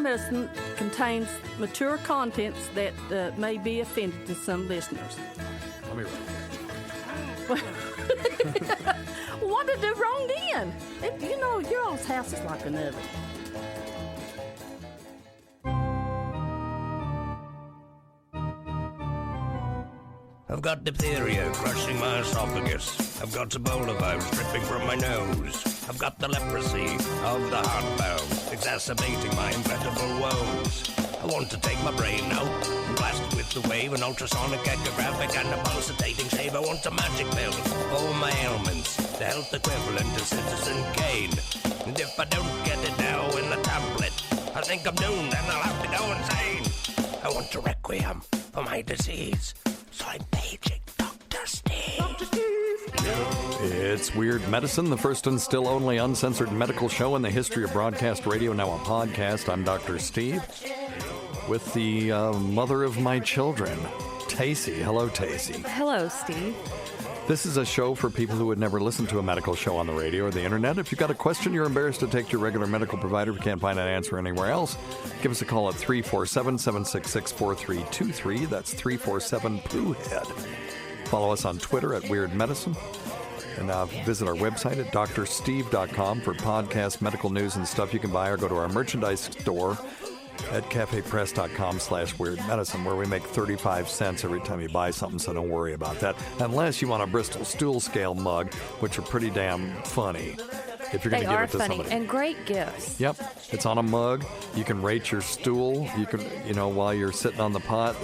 Weird Medicine contains mature contents that may be offending to some listeners. Let me write that. What did I do wrong then? Your all's house is like an oven. I've got diphtheria crushing my esophagus. I've got Ebola virus dripping from my nose. I've got the leprosy of the heartbound, exacerbating my incredible woes. I want to take my brain out and blast it with the wave, an ultrasonic, echographic, and a pulsating shave. I want a magic pill for all my ailments, the health equivalent of Citizen Kane. And if I don't get it now in the tablet, I think I'm doomed and I'll have to go insane. I want a requiem for my disease. So I'm paging Dr. Steve. Dr. Steve. It's Weird Medicine, the first and still only uncensored medical show in the history of broadcast radio, now a podcast. I'm Dr. Steve with the mother of my children, Tacie. Hello, Tacie. Hello, Steve. This is a show for people who would never listen to a medical show on the radio or the internet. If you've got a question you're embarrassed to take to your regular medical provider, if you can't find an answer anywhere else, give us a call at 347-766-4323. That's 347-POOHEAD. Follow us on Twitter at Weird Medicine. And visit our website at drsteve.com for podcast, medical news, and stuff you can buy, or go to our merchandise store at cafepress.com/weirdmedicine, where we make 35 cents every time you buy something, so don't worry about that. Unless you want a Bristol stool scale mug, which are pretty damn funny if you're going to give it to somebody. They are funny and great gifts. Yep. It's on a mug. You can rate your stool. You can, while you're sitting on the pot,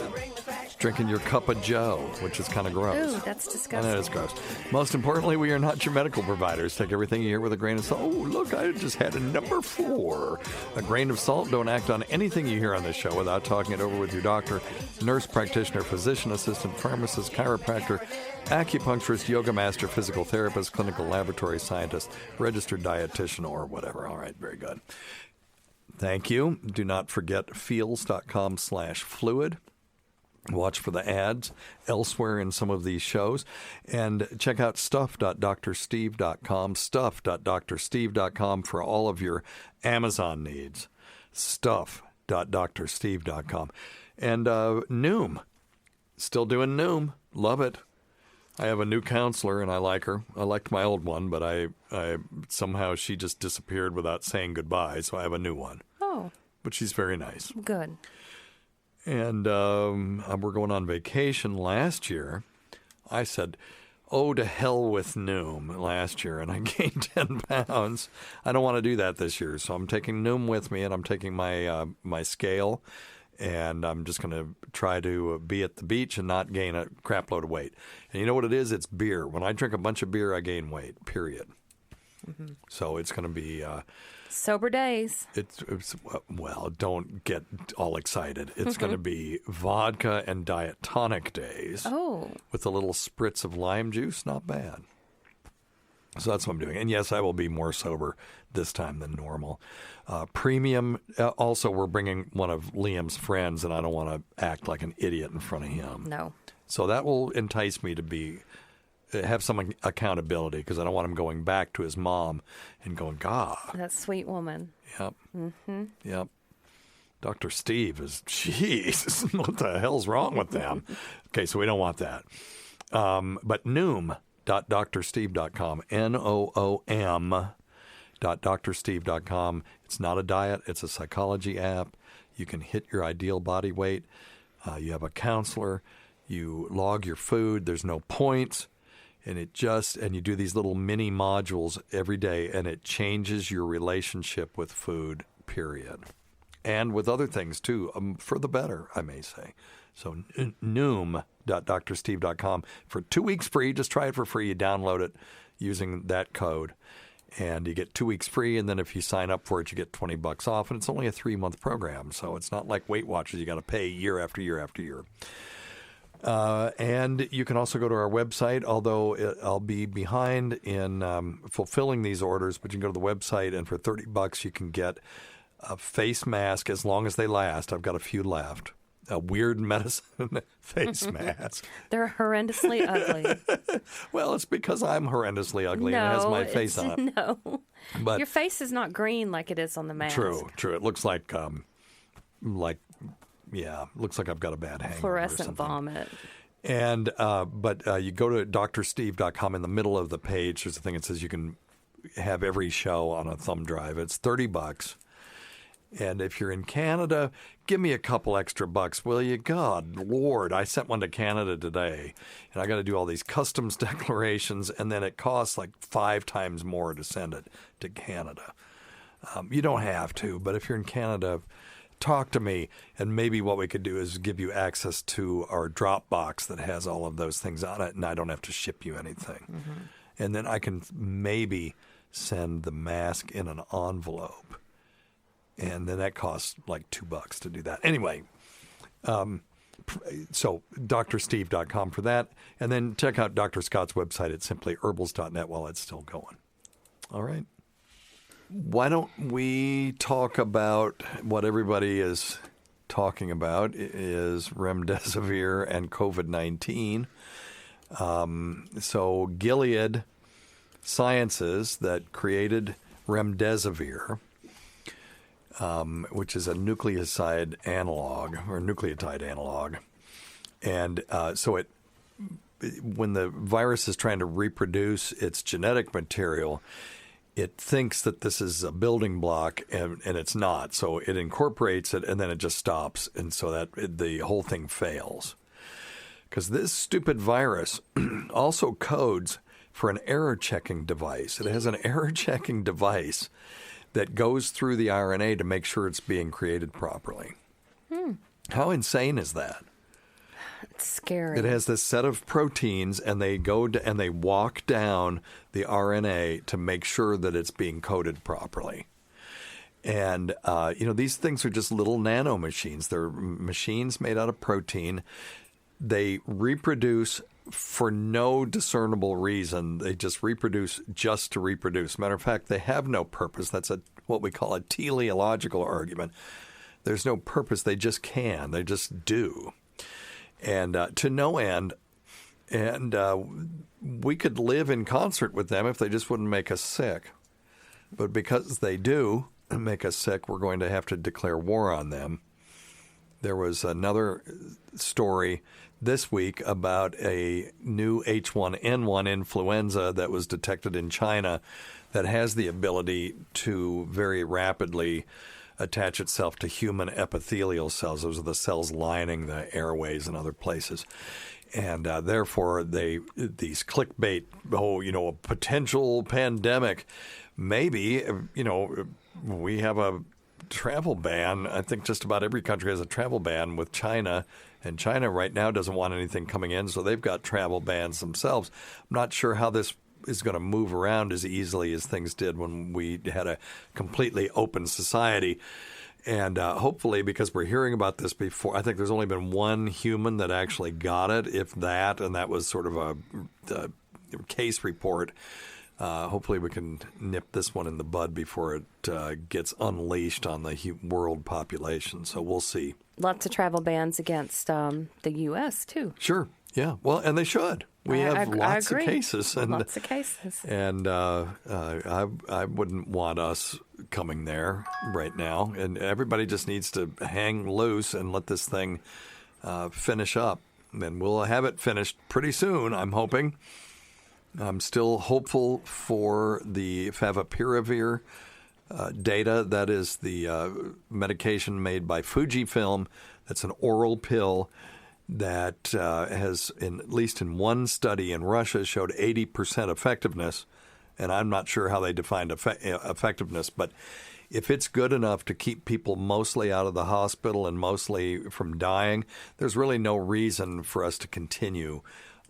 drinking your cup of joe, which is kind of gross. Ooh, that's disgusting. I know it's gross. Most importantly, we are not your medical providers. Take everything you hear with a grain of salt. Oh, look, I just had a number 4. A grain of salt. Don't act on anything you hear on this show without talking it over with your doctor, nurse practitioner, physician assistant, pharmacist, chiropractor, acupuncturist, yoga master, physical therapist, clinical laboratory scientist, registered dietitian, or whatever. All right, very good. Thank you. Do not forget feels.com/fluid. Watch for the ads elsewhere in some of these shows. And check out stuff.drsteve.com, stuff.drsteve.com for all of your Amazon needs. Stuff.drsteve.com. And Noom. Still doing Noom. Love it. I have a new counselor, and I like her. I liked my old one, but I somehow she just disappeared without saying goodbye, so I have a new one. Oh. But she's very nice. Good. And we're going on vacation last year. I said, oh, to hell with Noom last year, and I gained 10 pounds. I don't want to do that this year, so I'm taking Noom with me, and I'm taking my my scale, and I'm just going to try to be at the beach and not gain a crap load of weight. And you know what it is? It's beer. When I drink a bunch of beer, I gain weight, period. Mm-hmm. So it's going to be... sober days. It's don't get all excited. It's going to be vodka and diet tonic days. Oh. With a little spritz of lime juice. Not bad. So that's what I'm doing. And yes, I will be more sober this time than normal. Premium. Also, we're bringing one of Liam's friends, and I don't want to act like an idiot in front of him. No. So that will entice me to have some accountability, because I don't want him going back to his mom and going, God. That sweet woman. Yep. Mm-hmm. Yep. Dr. Steve is, jeez, what the hell's wrong with them? Okay, so we don't want that. But Noom.drsteve.com, Noom.drsteve.com. It's not a diet. It's a psychology app. You can hit your ideal body weight. You have a counselor. You log your food. There's no points. And you do these little mini modules every day, and it changes your relationship with food, period. And with other things, too, for the better, I may say. So, Noom.drsteve.com for 2 weeks free. Just try it for free. You download it using that code, and you get 2 weeks free. And then if you sign up for it, you get $20 off. And it's only a 3-month program, so it's not like Weight Watchers. You got to pay year after year after year. And you can also go to our website, although I'll be behind in fulfilling these orders, but you can go to the website, and for $30 you can get a face mask as long as they last. I've got a few left. A Weird Medicine face mask. They're horrendously ugly. Well, it's because I'm horrendously ugly and it has my face on it. No. But your face is not green like it is on the mask. True. It looks like looks like I've got a bad hangover. Fluorescent vomit. And but you go to drsteve.com. In the middle of the page, there's a thing that says you can have every show on a thumb drive. It's $30. And if you're in Canada, give me a couple extra bucks, will you? God, Lord, I sent one to Canada today, and I got to do all these customs declarations, and then it costs like 5 times more to send it to Canada. You don't have to, but if you're in Canada, talk to me, and maybe what we could do is give you access to our Dropbox that has all of those things on it, and I don't have to ship you anything. Mm-hmm. And then I can maybe send the mask in an envelope. And then that costs like $2 to do that. Anyway, so drsteve.com for that. And then check out Dr. Scott's website at simplyherbals.net while it's still going. All right. Why don't we talk about what everybody is talking about is remdesivir and COVID-19. So Gilead Sciences that created remdesivir, which is a nucleotide analog. And so when the virus is trying to reproduce its genetic material, it thinks that this is a building block, and it's not. So it incorporates it, and then it just stops, and so that the whole thing fails. Because this stupid virus also codes for an error-checking device. It has an error-checking device that goes through the RNA to make sure it's being created properly. How insane is that? It's scary. It has this set of proteins, and they go and they walk down the RNA to make sure that it's being coded properly. And, these things are just little nano machines. They're machines made out of protein. They reproduce for no discernible reason. They just reproduce just to reproduce. Matter of fact, they have no purpose. That's what we call a teleological argument. There's no purpose. They just can. They just do. And to no end. And we could live in concert with them if they just wouldn't make us sick. But because they do make us sick, we're going to have to declare war on them. There was another story this week about a new H1N1 influenza that was detected in China that has the ability to very rapidly attach itself to human epithelial cells. Those are the cells lining the airways and other places. And therefore, these clickbait, a potential pandemic. Maybe, we have a travel ban. I think just about every country has a travel ban with China. And China right now doesn't want anything coming in, so they've got travel bans themselves. I'm not sure how this is going to move around as easily as things did when we had a completely open society. And hopefully, because we're hearing about this before, I think there's only been one human that actually got it, if that, and that was sort of a case report. Hopefully we can nip this one in the bud before it gets unleashed on the world population. So we'll see. Lots of travel bans against the U.S., too. Sure. Yeah. Well, and they should. We have lots of cases. And, lots of cases. And I wouldn't want us coming there right now. And everybody just needs to hang loose and let this thing finish up. And we'll have it finished pretty soon, I'm hoping. I'm still hopeful for the favipiravir data. That is the medication made by Fujifilm. That's an oral pill that has, at least in one study in Russia, showed 80% effectiveness. And I'm not sure how they defined effectiveness, but if it's good enough to keep people mostly out of the hospital and mostly from dying, there's really no reason for us to continue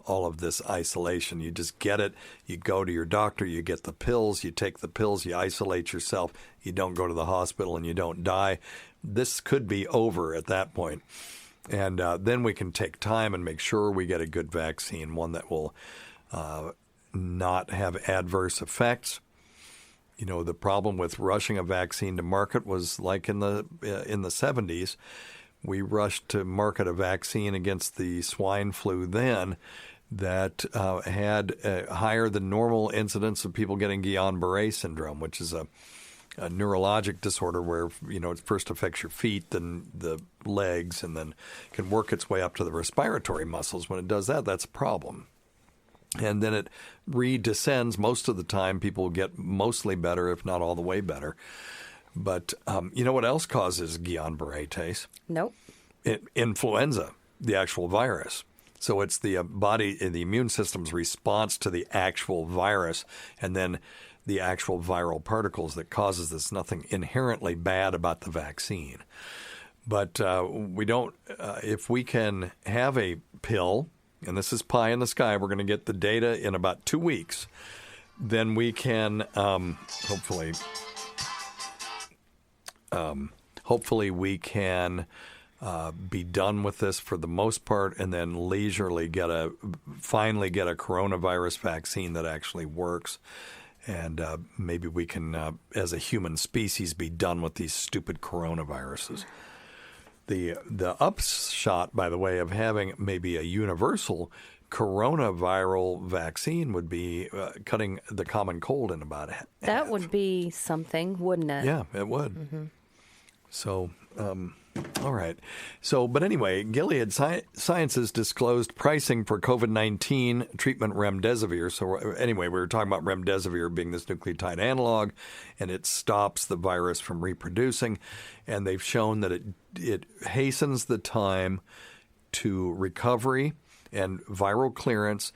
all of this isolation. You just get it. You go to your doctor, you get the pills, you take the pills, you isolate yourself. You don't go to the hospital and you don't die. This could be over at that point. And then we can take time and make sure we get a good vaccine, one that will not have adverse effects. The problem with rushing a vaccine to market was like in the 70s. We rushed to market a vaccine against the swine flu then that had a higher than normal incidence of people getting Guillain-Barré syndrome, which is a neurologic disorder where, it first affects your feet, then the legs, and then can work its way up to the respiratory muscles. When it does that, that's a problem. And then it redescends. Most of the time, people get mostly better, if not all the way better. But you know what else causes Guillain-Barré, Tace? Nope. Influenza, the actual virus. So it's the the immune system's response to the actual virus, and then the actual viral particles that causes this. Nothing inherently bad about the vaccine. But we don't, if we can have a pill, and this is pie in the sky, we're going to get the data in about 2 weeks, then we can hopefully we can be done with this for the most part, and then leisurely finally get a coronavirus vaccine that actually works. And maybe we can, as a human species, be done with these stupid coronaviruses. The upshot, by the way, of having maybe a universal coronaviral vaccine would be cutting the common cold in about half. That would be something, wouldn't it? Yeah, it would. Mm-hmm. So, all right. So, but anyway, Gilead Sciences disclosed pricing for COVID-19 treatment remdesivir. So anyway, we were talking about remdesivir being this nucleotide analog, and it stops the virus from reproducing. And they've shown that it hastens the time to recovery and viral clearance.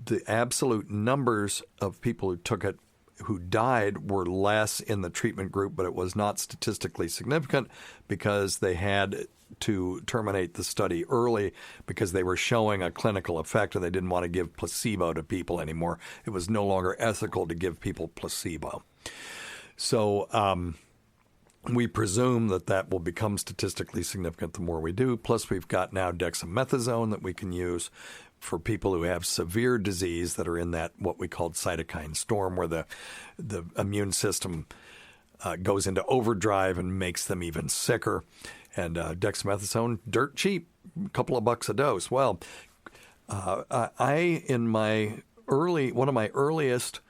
The absolute numbers of people who took it who died were less in the treatment group, but it was not statistically significant because they had to terminate the study early because they were showing a clinical effect and they didn't want to give placebo to people anymore. It was no longer ethical to give people placebo. So we presume that will become statistically significant the more we do. Plus, we've got now dexamethasone that we can use for people who have severe disease that are in that what we call cytokine storm, where the immune system goes into overdrive and makes them even sicker. And dexamethasone, dirt cheap, a couple of bucks a dose. Well, one of my earliest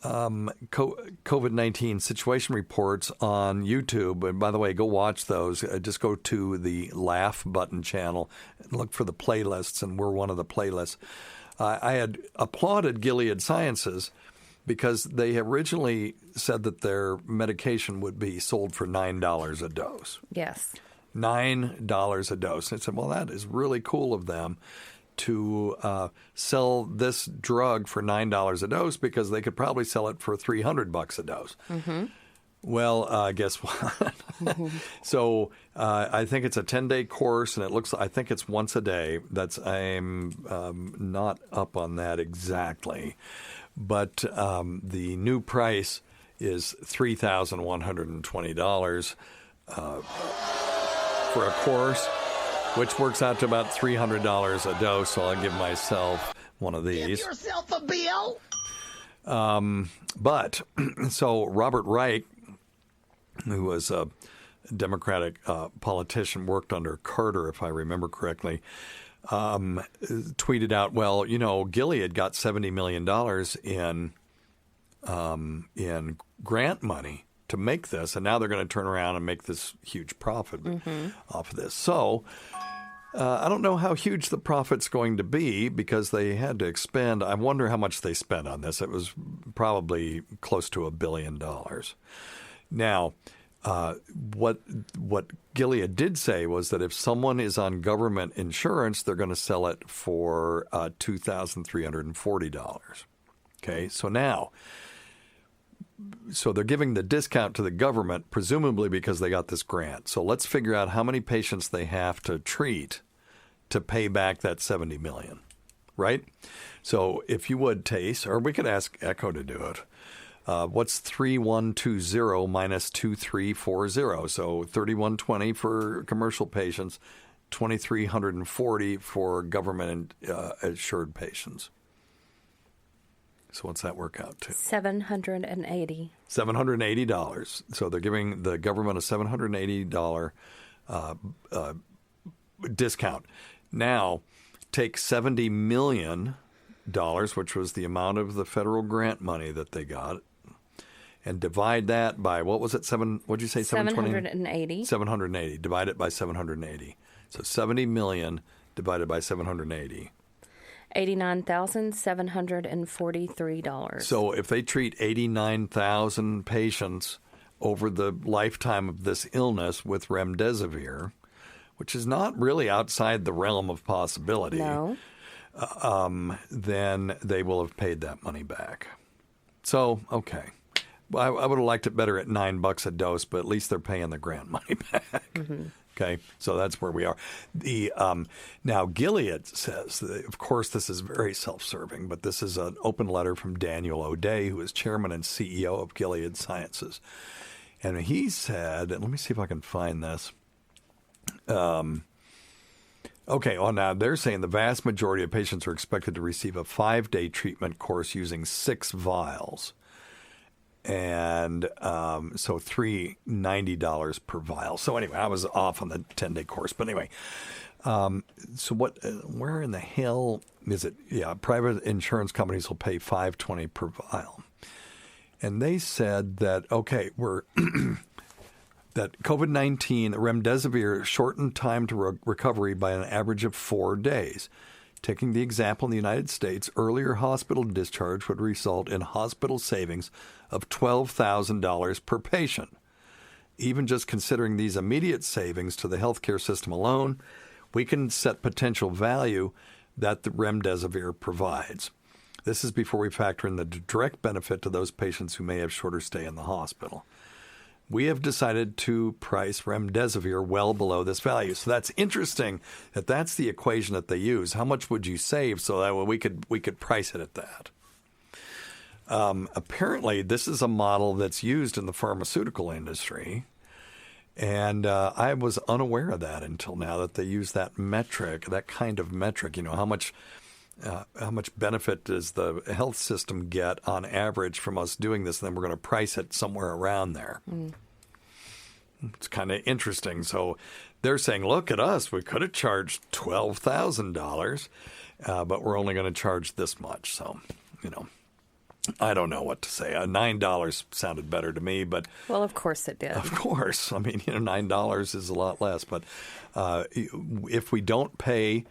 COVID-19 situation reports on YouTube. And by the way, go watch those. Just go to the Laugh Button channel and look for the playlists, and we're one of the playlists. I had applauded Gilead Sciences because they originally said that their medication would be sold for $9 a dose. Yes. $9 a dose. And I said, well, that is really cool of them to sell this drug for $9 a dose because they could probably sell it for $300 a dose. Mm-hmm. Well, guess what? Mm-hmm. So I think it's a 10-day course, and I think it's once a day. I'm not up on that exactly, but the new price is $3,120 for a course, which works out to about $300 a dose. So I'll give myself one of these. Give yourself a bill. But so Robert Reich, who was a Democratic politician, worked under Carter, if I remember correctly, tweeted out, well, Gilead got $70 million in grant money to make this, and now they're going to turn around and make this huge profit off of this. So I don't know how huge the profit's going to be because they had to expend. I wonder how much they spent on this. It was probably close to $1 billion. Now, what Gilead did say was that if someone is on government insurance, they're going to sell it for $2,340. Okay, so they're giving the discount to the government, presumably because they got this grant. So let's figure out how many patients they have to treat to pay back that $70 million, right? So if you would, Tace, or we could ask Echo to do it. What's 3120 minus 2340? So 3120 for commercial patients, 2,340 for government insured patients. So what's that work out to? $780. $780. So they're giving the government a $780 discount. Now, take $70 million, which was the amount of the federal grant money that they got, and divide that by, what was it, what'd you say, 780. 780. Divide it by 780. So 70 million divided by 780. $89,743. So if they treat 89,000 patients over the lifetime of this illness with remdesivir, which is not really outside the realm of possibility, No. then they will have paid that money back. So, okay. I would have liked it better at $9 a dose, but at least they're paying the grant money back. Mm-hmm. Okay, so that's where we are. Now, Gilead says, of course, this is very self-serving, but this is an open letter from Daniel O'Day, who is chairman and CEO of Gilead Sciences. And he said, and let me see if I can find this. Now they're saying the vast majority of patients are expected to receive a 5-day treatment course using 6 vials. And so $390 per vial. So anyway, I was off on the 10-day course. But anyway, so where in the hell is it? Yeah, private insurance companies will pay $520 per vial. And they said that, okay, that COVID-19, remdesivir shortened time to recovery by an average of 4 days. Taking the example in the United States, earlier hospital discharge would result in hospital savings of $12,000 per patient. Even just considering these immediate savings to the healthcare system alone, we can set potential value that the remdesivir provides. This is before we factor in the direct benefit to those patients who may have shorter stay in the hospital. We have decided to price remdesivir well below this value. So that's interesting that that's the equation that they use. How much would you save so that we could price it at that? Apparently, this is a model that's used in the pharmaceutical industry, and I was unaware of that until now, that they use that metric, that kind of metric. You know, how much benefit does the health system get on average from us doing this? And then we're going to price it somewhere around there. Mm. It's kind of interesting. So they're saying, look at us. We could have charged $12,000, but we're only going to charge this much. So, I don't know what to say. $9 sounded better to me, but well, of course it did. Of course, I mean, $9 is a lot less. But if we don't pay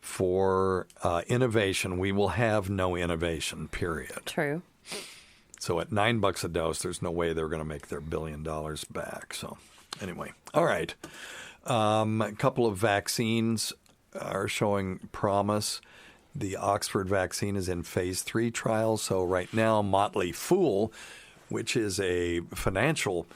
for innovation, we will have no innovation. Period. True. So at $9 a dose, there's no way they're going to make their $1 billion back. So anyway, all right. A couple of vaccines are showing promise. The Oxford vaccine is in phase 3 trials. So right now, Motley Fool, which is a financial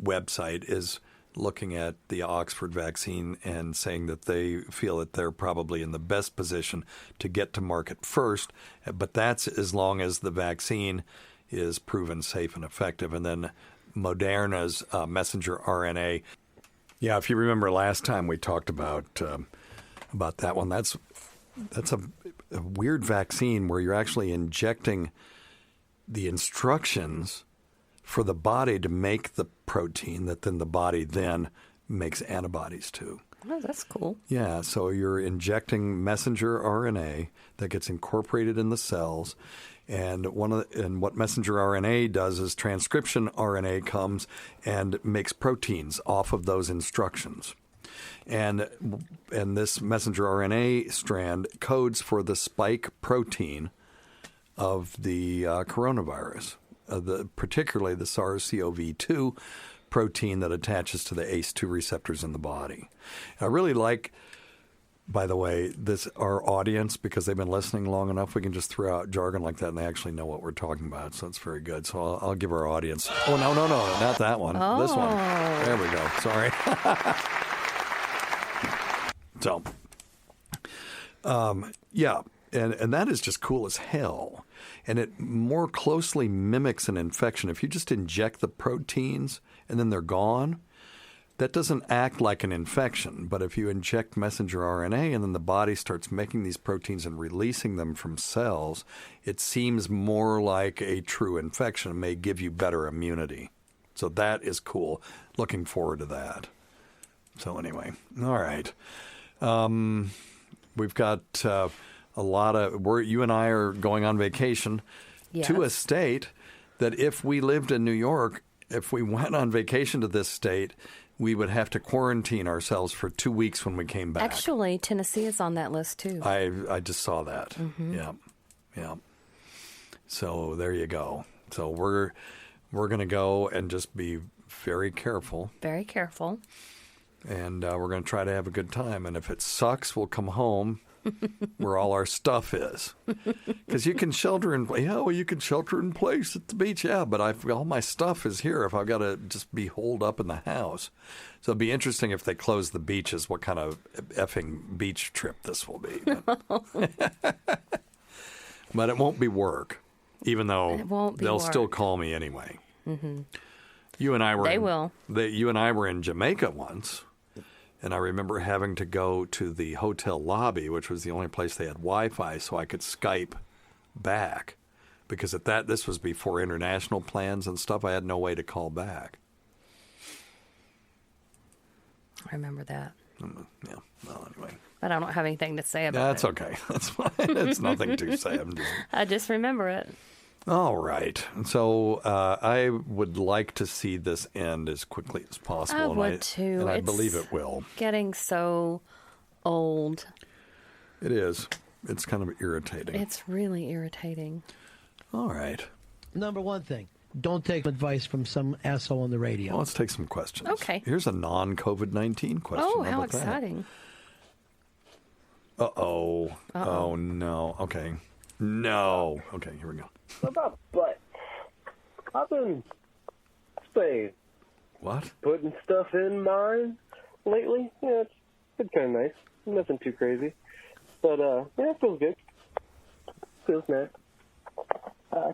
website, is looking at the Oxford vaccine and saying that they feel that they're probably in the best position to get to market first. But that's as long as the vaccine is proven safe and effective. And then Moderna's messenger RNA. Yeah, if you remember last time we talked about that one, that's a weird vaccine where you're actually injecting the instructions for the body to make the protein that then the body then makes antibodies to. Oh, that's cool. Yeah, so you're injecting messenger RNA that gets incorporated in the cells. And what messenger RNA does is transcription RNA comes and makes proteins off of those instructions. And this messenger RNA strand codes for the spike protein of the coronavirus, particularly the SARS-CoV-2 protein that attaches to the ACE2 receptors in the body. I really like, by the way, our audience, because they've been listening long enough, we can just throw out jargon like that and they actually know what we're talking about. So it's very good. So I'll give our audience. Oh, no, not that one. Oh. This one. There we go. Sorry. So, yeah, and that is just cool as hell. And it more closely mimics an infection. If you just inject the proteins and then they're gone, that doesn't act like an infection. But if you inject messenger RNA and then the body starts making these proteins and releasing them from cells, it seems more like a true infection. It may give you better immunity. So that is cool. Looking forward to that. So anyway, all right. We've got a lot of – you and I are going on vacation to a state that if we lived in New York, if we went on vacation to this state, we would have to quarantine ourselves for 2 weeks when we came back. Actually, Tennessee is on that list, too. I just saw that. Mm-hmm. Yeah. So there you go. So we're going to go and just be very careful. Very careful. And we're going to try to have a good time. And if it sucks, we'll come home where all our stuff is. Because you can shelter in place. Yeah, well, you can shelter in place at the beach. Yeah, but all my stuff is here if I've got to just be holed up in the house. So it'd be interesting if they close the beaches, what kind of effing beach trip this will be. But it won't be work, even though they'll still call me anyway. Mm-hmm. You and I were in Jamaica once. And I remember having to go to the hotel lobby, which was the only place they had Wi-Fi, so I could Skype back. Because this was before international plans and stuff. I had no way to call back. I remember that. Yeah. Well, anyway. But I don't have anything to say about it. That's okay. That's fine. It's nothing to say. I just remember it. All right. So I would like to see this end as quickly as possible. I would too. And I believe it will. Getting so old. It is. It's kind of irritating. It's really irritating. All right. Number one thing, don't take advice from some asshole on the radio. Well, let's take some questions. Okay. Here's a non-COVID-19 question. Oh, how exciting. Uh-oh. Oh, no. Okay. No. Okay, here we go. What about butt? I've been What? putting stuff in mine lately. Yeah, it's kind of nice. Nothing too crazy. But, yeah, it feels good. Feels nice.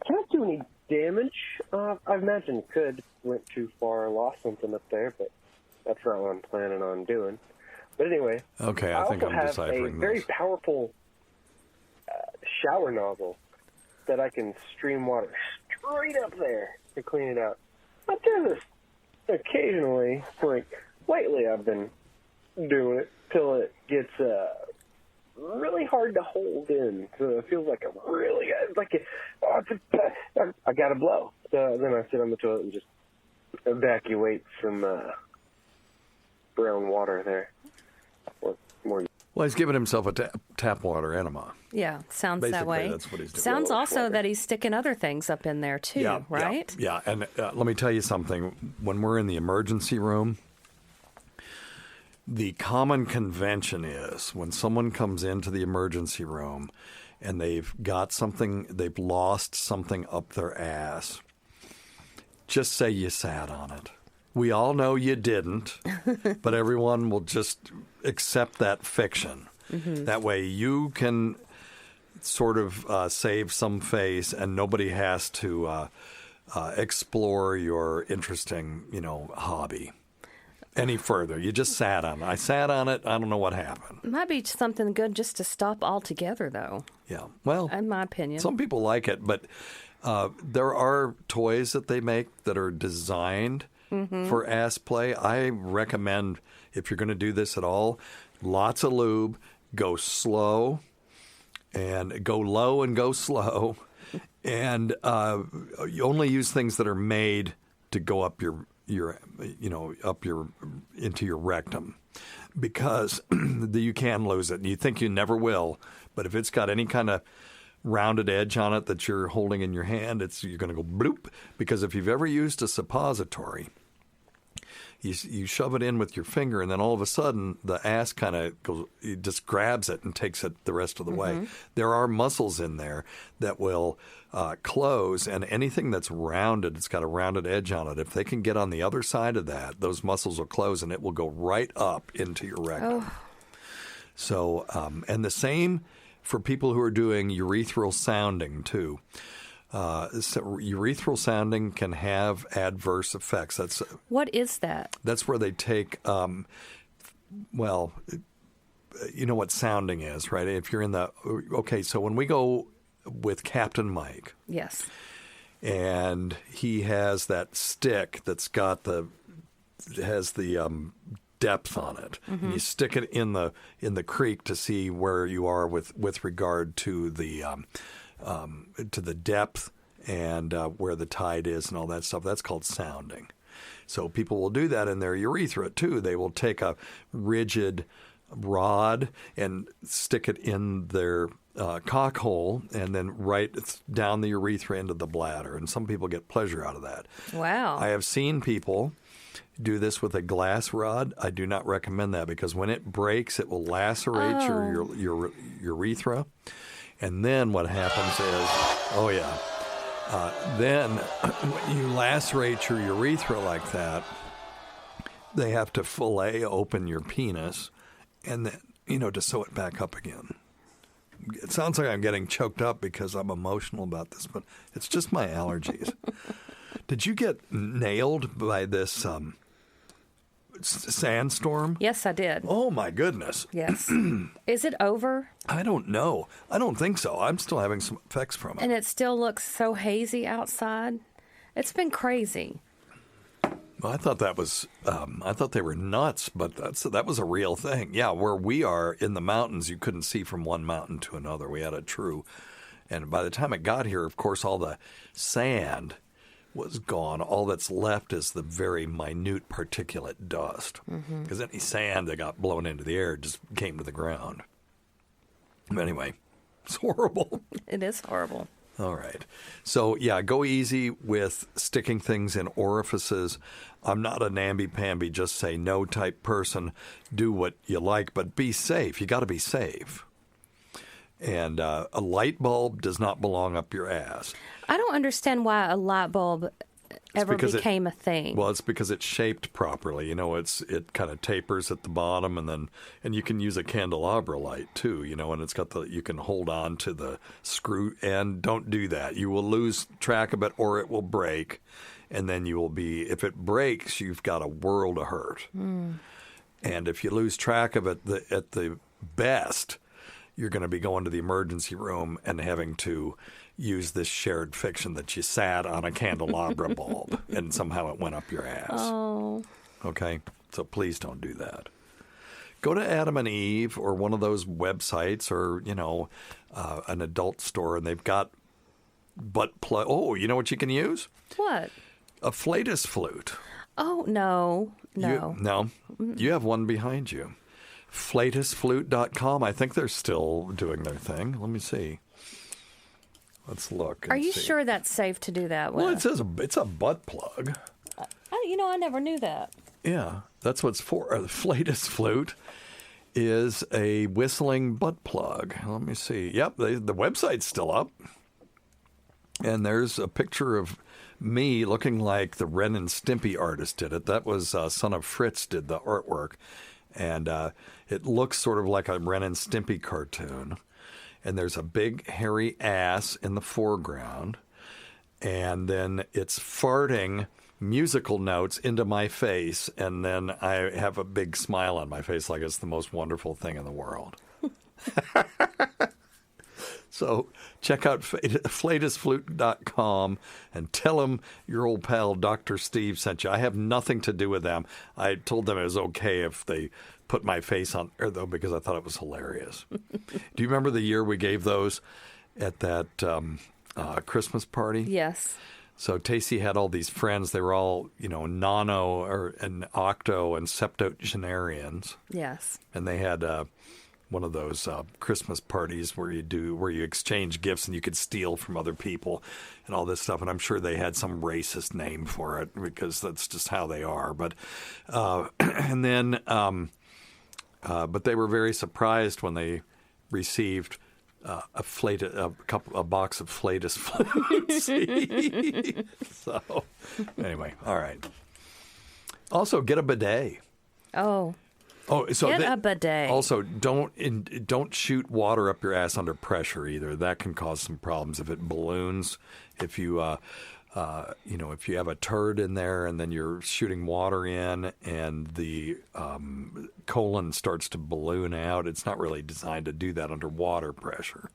Can't do any damage. I imagine it could. Went too far, lost something up there, but that's not what I'm planning on doing. But anyway. Okay, I think I'm deciphering this. I also have a very powerful shower nozzle that I can stream water straight up there to clean it out. I do this occasionally. Like, lately I've been doing it till it gets really hard to hold in. So it feels like I got to blow. So then I sit on the toilet and just evacuate some brown water there. Or more. Well, he's giving himself a tap water enema. Yeah, sounds Basically, that way. That's what he's doing. Sounds also that he's sticking other things up in there too, right? Yeah. And let me tell you something. When we're in the emergency room, the common convention is when someone comes into the emergency room and they've lost something up their ass, just say you sat on it. We all know you didn't, but everyone will just accept that fiction. Mm-hmm. That way you can sort of save some face and nobody has to explore your interesting, hobby any further. You just sat on it. I sat on it. I don't know what happened. Might be something good just to stop altogether, though. Yeah. Well, in my opinion. Some people like it, but there are toys that they make that are designed for ass play. I recommend, if you're going to do this at all, lots of lube, go slow, and go low and go slow, and you only use things that are made to go up into your rectum, because you can lose it. And you think you never will, but if it's got any kind of rounded edge on it that you're holding in your hand, you're going to go bloop. Because if you've ever used a suppository, you shove it in with your finger, and then all of a sudden the ass kind of goes, it just grabs it and takes it the rest of the way. There are muscles in there that will close, and anything that's rounded, it's got a rounded edge on it. If they can get on the other side of that, those muscles will close, and it will go right up into your rectum. Oh. So, and the same for people who are doing urethral sounding too. Urethral sounding can have adverse effects. What is that? That's where they take, you know what sounding is, right? If you're in so when we go with Captain Mike. Yes. And he has that stick that's got has the depth on it. Mm-hmm. And you stick it in the creek to see where you are with regard to the depth and where the tide is and all that stuff. That's called sounding. So people will do that in their urethra too. They will take a rigid rod and stick it in their cock hole and then right down the urethra into the bladder. And some people get pleasure out of that. Wow. I have seen people do this with a glass rod. I do not recommend that because when it breaks, it will lacerate your urethra. And then what happens is, then when you lacerate your urethra like that, they have to fillet open your penis and then, to sew it back up again. It sounds like I'm getting choked up because I'm emotional about this, but it's just my allergies. Did you get nailed by this sandstorm? Yes, I did. Oh, my goodness. Yes. Is it over? I don't know. I don't think so. I'm still having some effects from it. And it still looks so hazy outside? It's been crazy. Well, I thought that was, I thought they were nuts, but that was a real thing. Yeah, where we are in the mountains, you couldn't see from one mountain to another. We had a true, and by the time it got here, of course, all the sand was gone. All that's left is the very minute particulate dust. Because any sand that got blown into the air just came to the ground. But anyway, it's horrible. It is horrible. All right. So, yeah, go easy with sticking things in orifices. I'm not a namby-pamby, just say no type person. Do what you like, but be safe. You got to be safe. And a light bulb does not belong up your ass. I don't understand why a light bulb ever became a thing. Well, it's because it's shaped properly. It kind of tapers at the bottom, and you can use a candelabra light too. And it's got you can hold on to the screw end. Don't do that. You will lose track of it, or it will break, and then you will be. If it breaks, you've got a world of hurt. And if you lose track of it, at the best, you're going to be going to the emergency room and having to use this shared fiction that you sat on a candelabra bulb and somehow it went up your ass. Oh. Okay? So please don't do that. Go to Adam and Eve or one of those websites or, an adult store, and they've got butt plug. Oh, you know what you can use? What? A flatus flute. Oh, no. You have one behind you. Flatusflute.com. I think they're still doing their thing. Let me see. Let's look. Are you sure that's safe to do that with? Well, it says it's a butt plug. I never knew that. Yeah, that's what it's for. The Flatus flute is a whistling butt plug. Let me see. Yep, the website's still up. And there's a picture of me looking like the Ren and Stimpy artist did it. That was Son of Fritz did the artwork. And it looks sort of like a Ren and Stimpy cartoon. And there's a big hairy ass in the foreground. And then it's farting musical notes into my face. And then I have a big smile on my face like it's the most wonderful thing in the world. So check out flatusflute.com and tell them your old pal Dr. Steve sent you. I have nothing to do with them. I told them it was okay if they put my face on there, though, because I thought it was hilarious. Do you remember the year we gave those at that Christmas party? Yes. So Tacie had all these friends. They were all, nano and octo and septuagenarians. Yes. And they had one of those Christmas parties where you exchange gifts and you could steal from other people and all this stuff. And I'm sure they had some racist name for it because that's just how they are. But and then but they were very surprised when they received a box of Flatus flutes. So anyway, all right. Also, get a bidet. Oh, so get a bidet. Also, don't shoot water up your ass under pressure either. That can cause some problems if it balloons. If you if you have a turd in there and then you're shooting water in and the colon starts to balloon out, it's not really designed to do that under water pressure.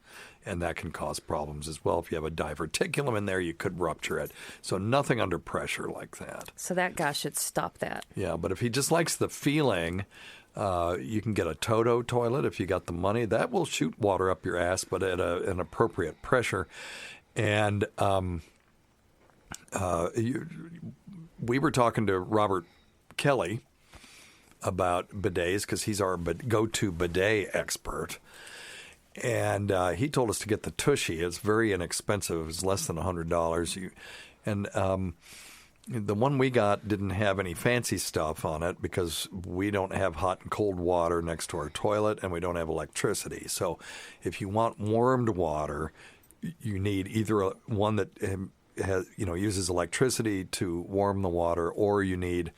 And that can cause problems as well. If you have a diverticulum in there, you could rupture it. So nothing under pressure like that. So that guy should stop that. Yeah, but if he just likes the feeling, you can get a Toto toilet if you got the money. That will shoot water up your ass, but at an appropriate pressure. And we were talking to Robert Kelly about bidets because he's our go-to bidet expert. And he told us to get the Tushy. It's very inexpensive. It's less than $100. The one we got didn't have any fancy stuff on it because we don't have hot and cold water next to our toilet, and we don't have electricity. So if you want warmed water, you need either one that uses electricity to warm the water, or you need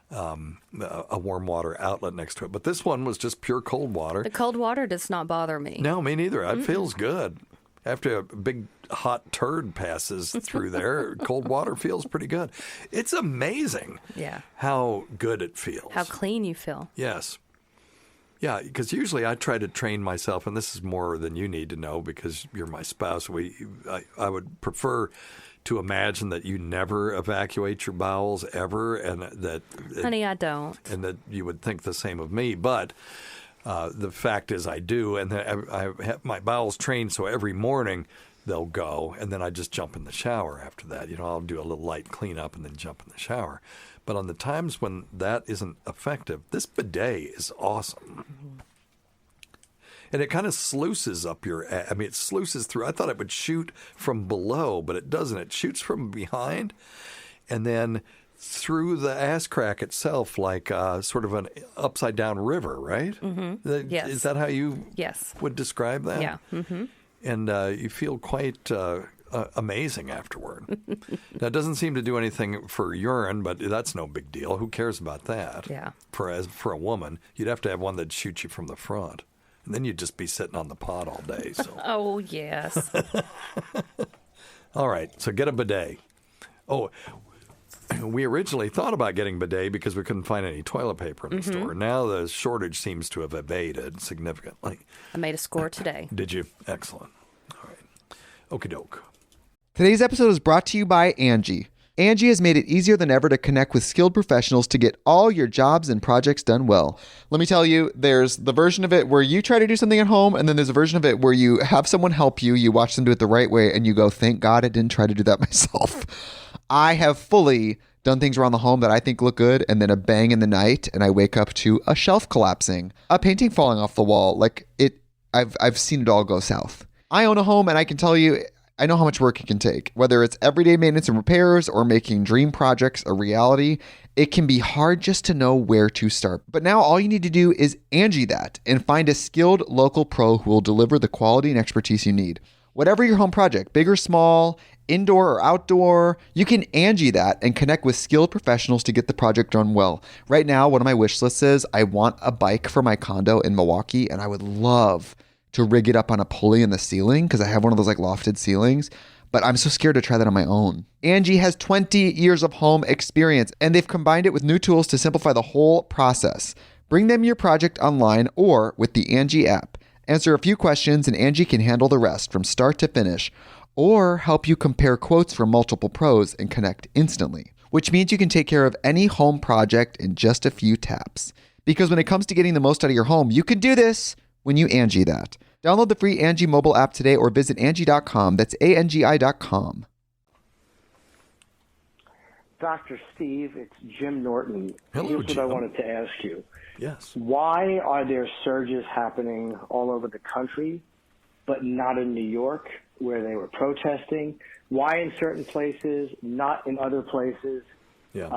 a warm water outlet next to it. But this one was just pure cold water. The cold water does not bother me. No, me neither. It feels good. After a big hot turd passes through there, cold water feels pretty good. It's amazing how good it feels. How clean you feel. Yes. Yeah, because usually I try to train myself, and this is more than you need to know because you're my spouse. I would prefer to imagine that you never evacuate your bowels ever, and that honey, I don't, and that you would think the same of me. But the fact is, I do, and I have my bowels trained so every morning they'll go, and then I just jump in the shower after that. I'll do a little light cleanup and then jump in the shower. But on the times when that isn't effective, this bidet is awesome. And it kind of sluices up it sluices through. I thought it would shoot from below, but it doesn't. It shoots from behind and then through the ass crack itself, like sort of an upside-down river, right? Mm-hmm. Yes. Is that how you would describe that? Yeah. Mm-hmm. And you feel quite amazing afterward. Now, it doesn't seem to do anything for urine, but that's no big deal. Who cares about that? Yeah. For a woman, you'd have to have one that shoots you from the front. And then you'd just be sitting on the pot all day. So. Oh, yes. All right. So get a bidet. Oh, we originally thought about getting bidet because we couldn't find any toilet paper in the store. Now the shortage seems to have abated significantly. I made a score today. Did you? Excellent. All right. Okie doke. Today's episode is brought to you by Angie. Angie has made it easier than ever to connect with skilled professionals to get all your jobs and projects done well. Let me tell you, there's the version of it where you try to do something at home, and then there's a version of it where you have someone help you, you watch them do it the right way, and you go, thank God I didn't try to do that myself. I have fully done things around the home that I think look good, and then a bang in the night, and I wake up to a shelf collapsing, a painting falling off the wall. I've seen it all go south. I own a home, and I can tell you, I know how much work it can take. Whether it's everyday maintenance and repairs or making dream projects a reality, it can be hard just to know where to start. But now all you need to do is Angie that and find a skilled local pro who will deliver the quality and expertise you need. Whatever your home project, big or small, indoor or outdoor, you can Angie that and connect with skilled professionals to get the project done well. Right now, one of my wish lists is I want a bike for my condo in Milwaukee, and I would love to rig it up on a pulley in the ceiling because I have one of those lofted ceilings, but I'm so scared to try that on my own. Angie has 20 years of home experience, and they've combined it with new tools to simplify the whole process. Bring them your project online or with the Angie app. Answer a few questions and Angie can handle the rest from start to finish, or help you compare quotes from multiple pros and connect instantly, which means you can take care of any home project in just a few taps. Because when it comes to getting the most out of your home, you can do this when you Angie that. Download the free Angie mobile app today or visit Angie.com. That's ANGI.com. Dr. Steve, it's Jim Norton. Hello, Here's Jim. what I wanted to ask you. Yes. Why are there surges happening all over the country, but not in New York where they were protesting? Why in certain places, not in other places? Yeah.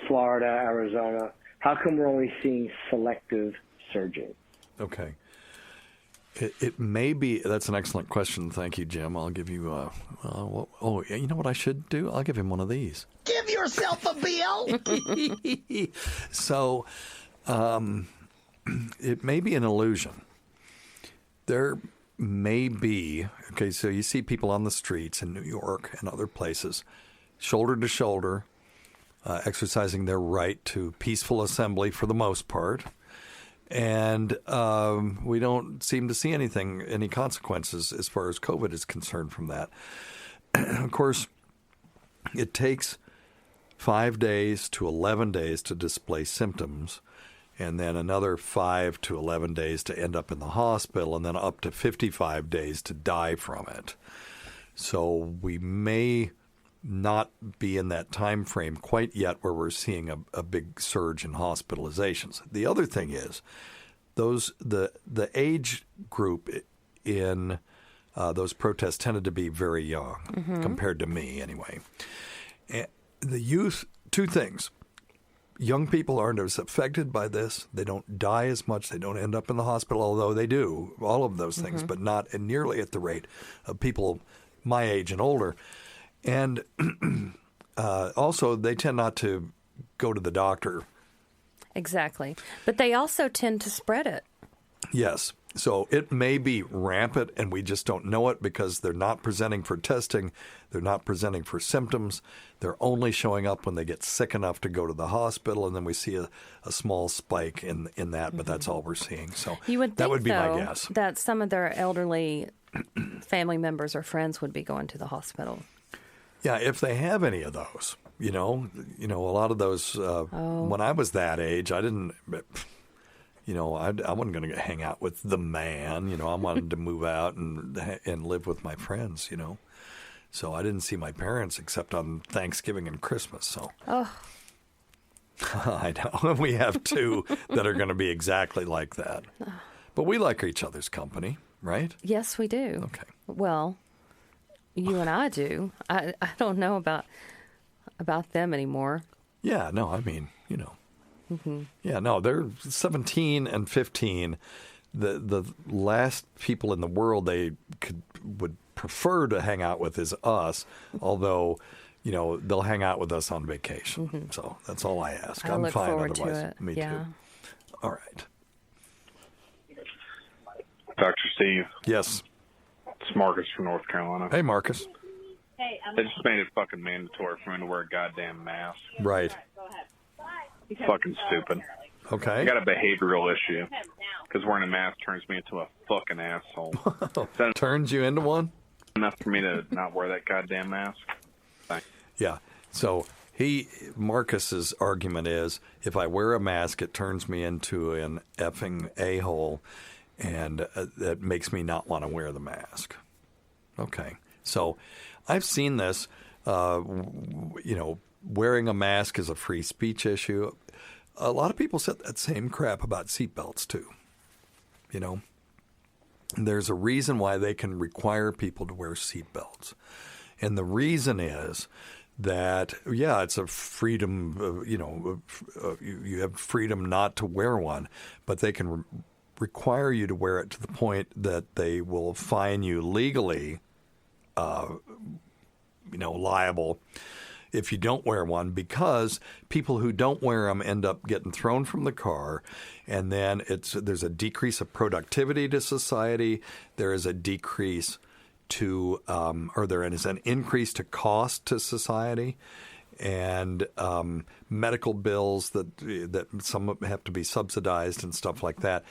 Florida, Arizona. How come we're only seeing selective surging? Okay. It may be, that's an excellent question. Thank you, Jim. I'll give you, you know what I should do? I'll give him one of these. Give yourself a bill. So, it may be an illusion. There may be, okay, so you see people on the streets in New York and other places, shoulder to shoulder, exercising their right to peaceful assembly for the most part. And we don't seem to see any consequences as far as COVID is concerned from that. Of course, it takes 5 days to 11 days to display symptoms, and then another 5 to 11 days to end up in the hospital, and then up to 55 days to die from it. So we may not be in that time frame quite yet where we're seeing a big surge in hospitalizations. The other thing is the age group in those protests tended to be very young compared to me anyway. And the youth, two things. Young people aren't as affected by this. They don't die as much. They don't end up in the hospital, although they do, all of those things, but not nearly at the rate of people my age and older. And also, they tend not to go to the doctor. Exactly. But they also tend to spread it. Yes. So it may be rampant, and we just don't know it because they're not presenting for testing. They're not presenting for symptoms. They're only showing up when they get sick enough to go to the hospital, and then we see a small spike in that, but that's all we're seeing. So you would think, that would be though, my guess. That some of their elderly family members or friends would be going to the hospital. Yeah, if they have any of those, a lot of those. When I was that age, I didn't. I wasn't going to hang out with the man. I wanted to move out and live with my friends. So I didn't see my parents except on Thanksgiving and Christmas. So I know we have two that are going to be exactly like that. But we like each other's company, right? Yes, we do. Okay. Well, you and I do. I don't know about them anymore. Yeah, no, I mean, Yeah, no, they're 17 and 15. The last people in the world they would prefer to hang out with is us, although, they'll hang out with us on vacation. So that's all I ask. I'm look fine forward otherwise. to it. Me yeah. too. All right. Dr. Steve. Yes. It's Marcus from North Carolina. Hey, Marcus. They just made it fucking mandatory for me to wear a goddamn mask. Right. Fucking stupid. Okay. I got a behavioral issue because wearing a mask turns me into a fucking asshole. Turns you into one? Enough for me to not wear that goddamn mask. Thanks. Yeah. So Marcus's argument is, if I wear a mask, it turns me into an effing a-hole, and that makes me not want to wear the mask. Okay. So I've seen this, wearing a mask is a free speech issue. A lot of people said that same crap about seatbelts, too. There's a reason why they can require people to wear seatbelts. And the reason is that, it's a freedom, you have freedom not to wear one, but they can require you to wear it to the point that they will fine you legally, liable if you don't wear one, because people who don't wear them end up getting thrown from the car, and then there's a decrease of productivity to society. There is a decrease to, there is an increase to cost to society, and medical bills that some have to be subsidized and stuff like that.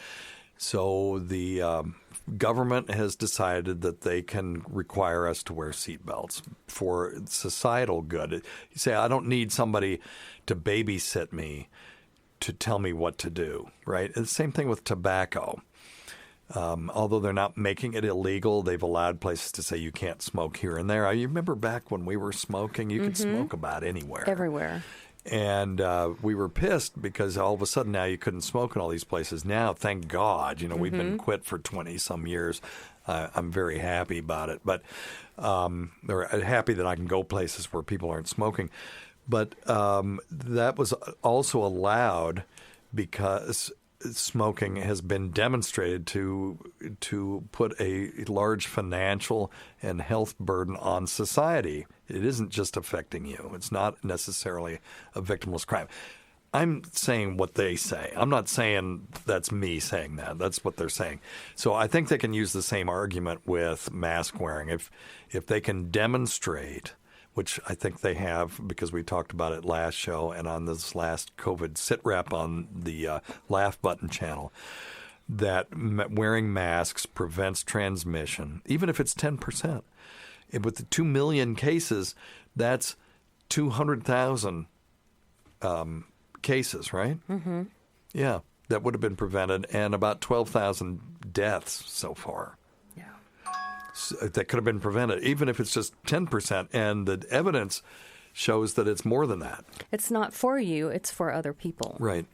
So the government has decided that they can require us to wear seatbelts for societal good. You say, I don't need somebody to babysit me to tell me what to do, right? And the same thing with tobacco. Although they're not making it illegal, they've allowed places to say you can't smoke here and there. You remember back when we were smoking, you could smoke about anywhere. Everywhere. And we were pissed because all of a sudden now you couldn't smoke in all these places. Now, thank God, we've been quit for 20-some years. I'm very happy about it. But they're happy that I can go places where people aren't smoking. But that was also allowed because smoking has been demonstrated to put a large financial and health burden on society. It isn't just affecting you. It's not necessarily a victimless crime. I'm saying what they say. I'm not saying that's me saying that. That's what they're saying. So I think they can use the same argument with mask wearing. If they can demonstrate, which I think they have because we talked about it last show and on this last COVID sit rep on the Laugh Button channel, that wearing masks prevents transmission, even if it's 10%. With the 2 million cases, that's 200,000 cases, right? Mm-hmm. Yeah, that would have been prevented, and about 12,000 deaths so far. Yeah. that could have been prevented, even if it's just 10%. And the evidence shows that it's more than that. It's not for you, it's for other people. Right.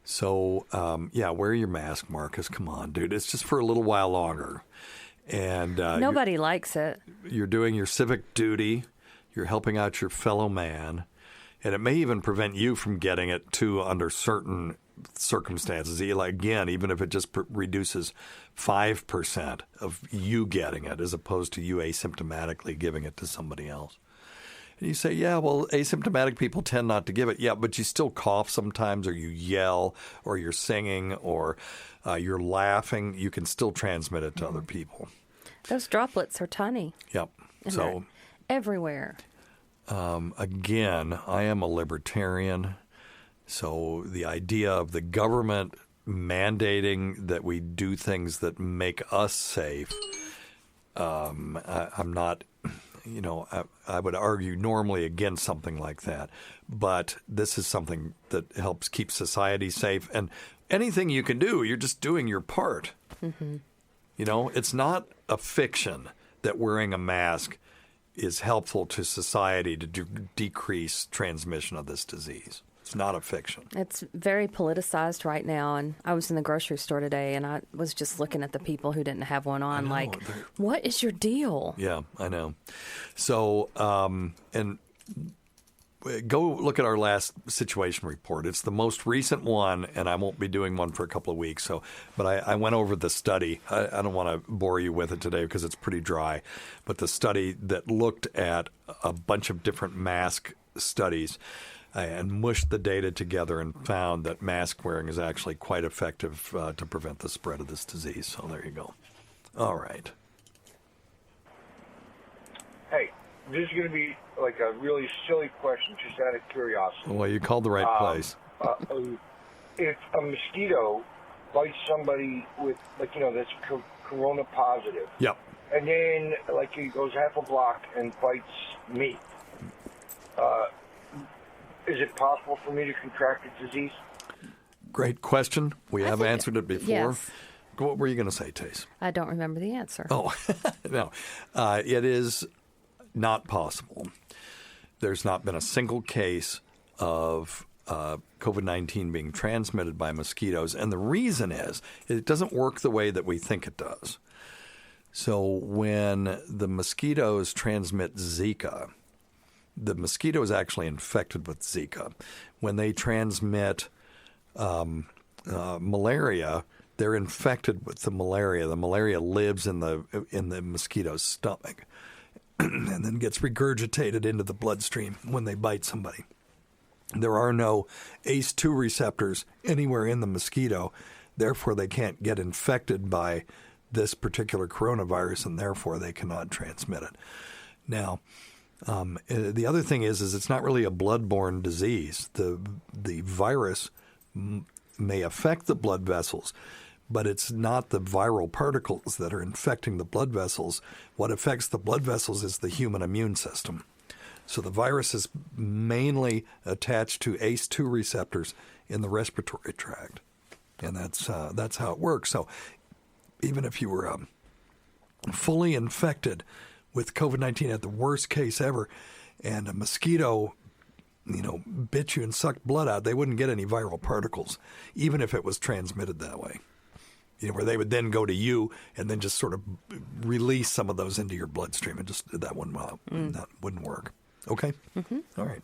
So, wear your mask, Marcus. Come on, dude. It's just for a little while longer. And nobody likes it. You're doing your civic duty. You're helping out your fellow man. And it may even prevent you from getting it, too, under certain circumstances. Again, even if it just reduces 5% of you getting it as opposed to you asymptomatically giving it to somebody else. And you say, yeah, well, asymptomatic people tend not to give it. Yeah, but you still cough sometimes, or you yell, or you're singing, or you're laughing. You can still transmit it to other people. Those droplets are tiny. Yep. And so everywhere. Again, I am a libertarian. So the idea of the government mandating that we do things that make us safe, I'm not... I would argue normally against something like that. But this is something that helps keep society safe. And anything you can do, you're just doing your part. Mm-hmm. It's not a fiction that wearing a mask is helpful to society to decrease transmission of this disease. It's not a fiction. It's very politicized right now. And I was in the grocery store today, and I was just looking at the people who didn't have one on, what is your deal? Yeah, I know. So, and go look at our last situation report. It's the most recent one, and I won't be doing one for a couple of weeks. But I went over the study. I don't want to bore you with it today because it's pretty dry. But the study that looked at a bunch of different mask studies and mushed the data together and found that mask wearing is actually quite effective to prevent the spread of this disease. So there you go. All right. Hey, this is going to be like a really silly question, just out of curiosity. Well, you called the right place. If a mosquito bites somebody with, that's corona positive. Yep. And then, he goes half a block and bites me. Is it possible for me to contract the disease? Great question. We have answered it before. Yes. What were you going to say, Tace? I don't remember the answer. Oh, no. It is not possible. There's not been a single case of COVID-19 being transmitted by mosquitoes. And the reason is it doesn't work the way that we think it does. So when the mosquitoes transmit Zika, the mosquito is actually infected with Zika. When they transmit malaria, they're infected with the malaria. The malaria lives in the mosquito's stomach and then gets regurgitated into the bloodstream when they bite somebody. There are no ACE2 receptors anywhere in the mosquito. Therefore, they can't get infected by this particular coronavirus, and therefore they cannot transmit it. Now, the other thing is it's not really a blood-borne disease. The virus may affect the blood vessels, but it's not the viral particles that are infecting the blood vessels. What affects the blood vessels is the human immune system. So the virus is mainly attached to ACE2 receptors in the respiratory tract, and that's how it works. So even if you were fully infected with COVID-19 at the worst case ever, and a mosquito, bit you and sucked blood out, they wouldn't get any viral particles, even if it was transmitted that way. Where they would then go to you and then just sort of release some of those into your bloodstream, and just that wouldn't work. Okay? Mm-hmm. All right.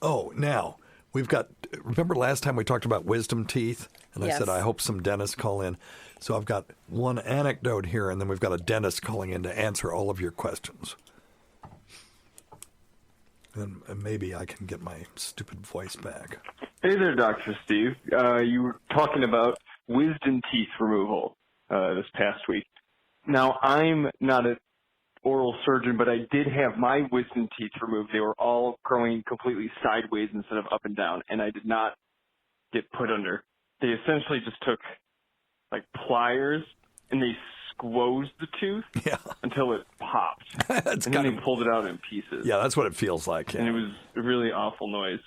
Oh, now we've got. Remember last time we talked about wisdom teeth, and yes. I said I hope some dentists call in. So I've got one anecdote here, and then we've got a dentist calling in to answer all of your questions. And maybe I can get my stupid voice back. Hey there, Dr. Steve. You were talking about wisdom teeth removal this past week. Now, I'm not an oral surgeon, but I did have my wisdom teeth removed. They were all growing completely sideways instead of up and down, and I did not get put under. They essentially just took pliers, and they squoze the tooth until it popped. And then they pulled it out in pieces. Yeah, that's what it feels like. Yeah. And it was a really awful noise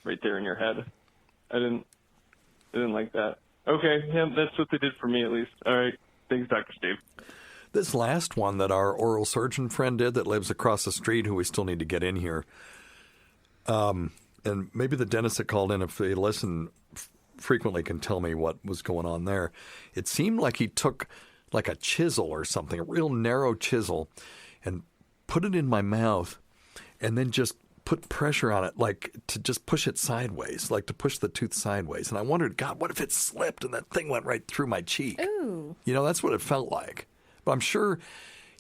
right there in your head. I didn't like that. Okay, yeah, that's what they did for me at least. All right. Thanks, Dr. Steve. This last one that our oral surgeon friend did that lives across the street, who we still need to get in here, and maybe the dentist that called in, if they listen frequently, can tell me what was going on there. It seemed like he took like a chisel or something, a real narrow chisel, and put it in my mouth and then just put pressure on it, like to just push it sideways, like to push the tooth sideways. And I wondered, God, what if it slipped and that thing went right through my cheek? Ooh. You know, that's what it felt like. But I'm sure,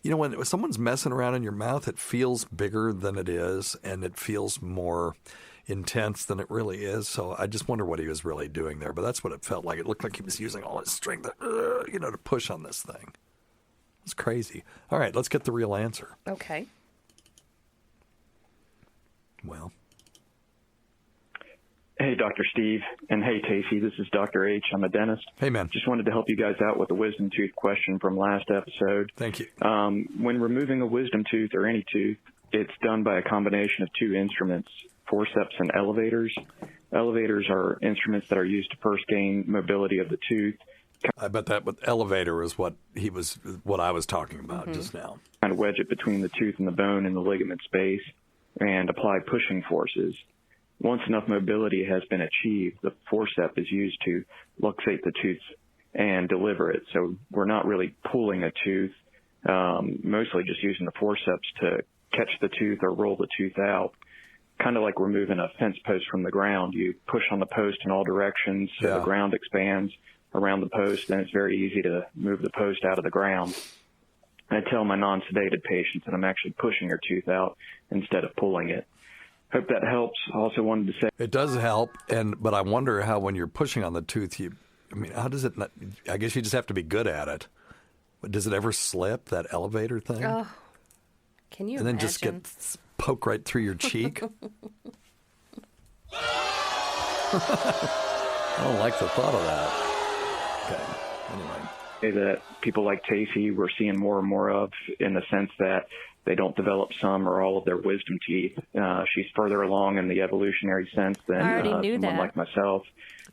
you know, when someone's messing around in your mouth, it feels bigger than it is, and it feels more intense than it really is. So I just wonder what he was really doing there. But that's what it felt like. It looked like he was using all his strength, to push on this thing. It's crazy. All right, let's get the real answer. Okay. Well. Hey, Dr. Steve, and hey, Tacie, this is Dr. H. I'm a dentist. Hey, man. Just wanted to help you guys out with the wisdom tooth question from last episode. Thank you. When removing a wisdom tooth or any tooth, it's done by a combination of two instruments, forceps and elevators. Elevators are instruments that are used to first gain mobility of the tooth. I bet that elevator is what I was talking about just now. Kind of wedge it between the tooth and the bone in the ligament space and apply pushing forces. Once enough mobility has been achieved, the forcep is used to luxate the tooth and deliver it. So we're not really pulling a tooth, mostly just using the forceps to catch the tooth or roll the tooth out. Kind of like removing a fence post from the ground. You push on the post in all directions so the ground expands around the post, then it's very easy to move the post out of the ground. I tell my non-sedated patients that I'm actually pushing their tooth out instead of pulling it. Hope that helps. I also wanted to say it does help, but I wonder how when you're pushing on the tooth, how does it not? I guess you just have to be good at it. But does it ever slip, that elevator thing? Oh, can you? And then imagine? just get poke right through your cheek. I don't like the thought of that. Okay. Anyway. That people like Tacie we're seeing more and more of, in the sense that they don't develop some or all of their wisdom teeth. She's further along in the evolutionary sense than someone like myself.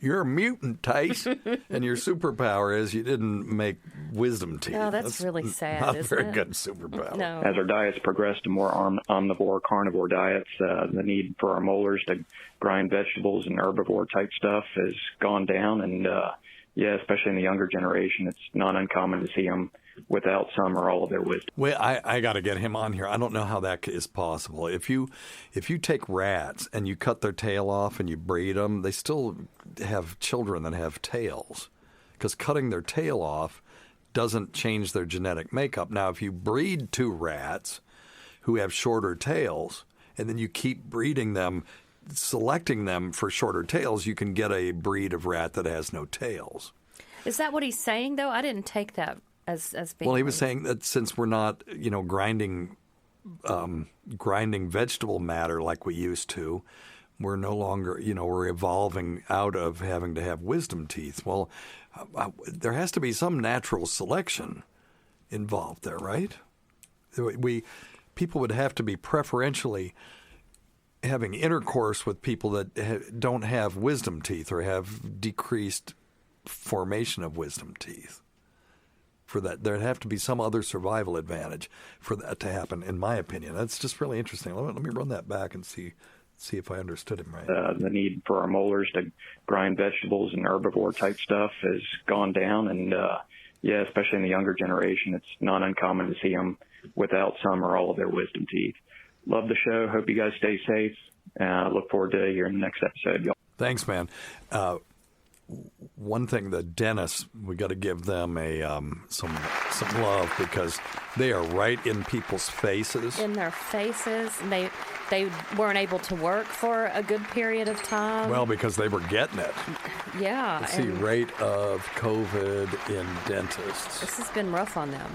You're a mutant, Tace, and your superpower is you didn't make wisdom teeth. Oh, that's really sad, not isn't very it? good superpower. No. As our diets progress to more omnivore, carnivore diets, the need for our molars to grind vegetables and herbivore type stuff has gone down, and especially in the younger generation, it's not uncommon to see them without some or all of their wisdom. Well, I got to get him on here. I don't know how that is possible. If you take rats and you cut their tail off and you breed them, they still have children that have tails, because cutting their tail off doesn't change their genetic makeup. Now, if you breed two rats who have shorter tails and then you keep breeding them, selecting them for shorter tails, you can get a breed of rat that has no tails. Is that what he's saying, though? I didn't take that as being. Well, he was saying that since we're not, grinding vegetable matter like we used to, we're no longer, we're evolving out of having to have wisdom teeth. Well, there has to be some natural selection involved there, right? People would have to be preferentially having intercourse with people that don't have wisdom teeth or have decreased formation of wisdom teeth. For that, there'd have to be some other survival advantage for that to happen, in my opinion. That's just really interesting. Let me run that back and see if I understood him right. The need for our molars to grind vegetables and herbivore type stuff has gone down, and especially in the younger generation, it's not uncommon to see them without some or all of their wisdom teeth. Love the show. Hope you guys stay safe. Look forward to hearing the next episode, y'all. Thanks, man. One thing, the dentists, we got to give them some love, because they are right in people's faces. In their faces. And they weren't able to work for a good period of time. Well, because they were getting it. Yeah. Let's see, rate of COVID in dentists. This has been rough on them.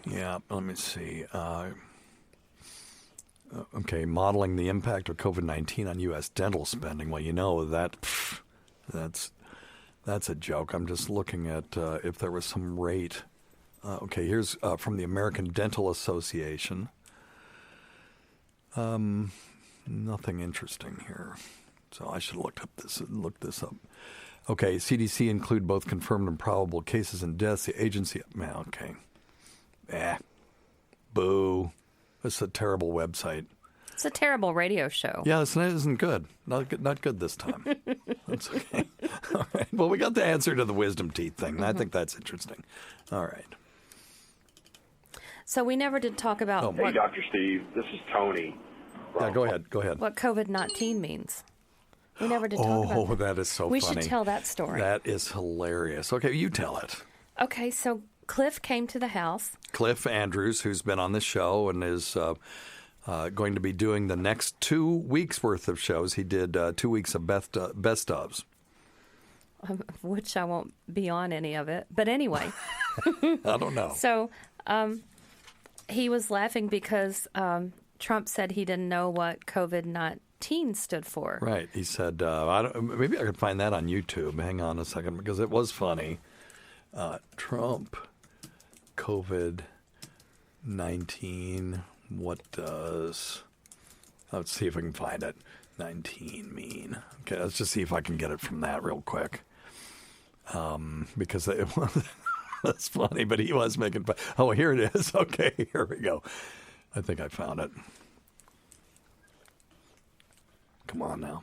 Yeah, let me see. Okay, modeling the impact of COVID-19 on U.S. dental spending. Well, that's a joke. I'm just looking at if there was some rate. Okay, here's from the American Dental Association. Nothing interesting here, so I should look this up. Okay, CDC include both confirmed and probable cases and deaths. The agency, man, okay. Boo. That's a terrible website. It's a terrible radio show. Yeah, this isn't good. Not good this time. That's okay. All right. Well, we got the answer to the wisdom teeth thing. I think that's interesting. All right. So we never did talk about Hey, Dr. Steve, this is Tony. Yeah, go ahead. what COVID-19 means. We never did talk about that. Oh, that is so we funny. should tell that story. That is hilarious. Okay, you tell it. Okay, so Cliff came to the house. Cliff Andrews, who's been on this show and is going to be doing the next 2 weeks' worth of shows. He did 2 weeks of best ofs. Which I won't be on any of it. But anyway. I don't know. So he was laughing because Trump said he didn't know what COVID-19 stood for. Right. He said, maybe I could find that on YouTube. Hang on a second, because it was funny. Trump, COVID-19, what does... Let's see if I can find it. 19 mean. Okay, let's just see if I can get it from that real quick. Because it was... That's funny, but he was making fun. Oh, here it is. Okay, here we go. I think I found it. Come on now.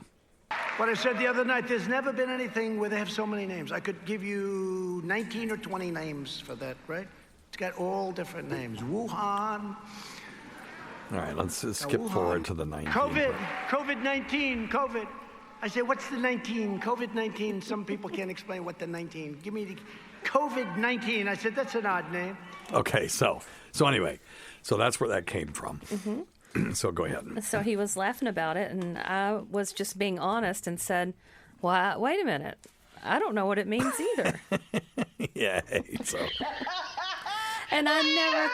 What I said the other night, there's never been anything where they have so many names. I could give you 19 or 20 names for that, right? It's got all different names. Wuhan. All right, let's skip forward to the 19. COVID-19, COVID. I say, what's the 19? COVID-19. Some people can't explain what the 19. Give me the COVID-19. I said, that's an odd name. Okay, so anyway, so that's where that came from. Mm-hmm. So go ahead. So he was laughing about it, and I was just being honest and said, well, wait a minute. I don't know what it means either. Yeah, so. And I never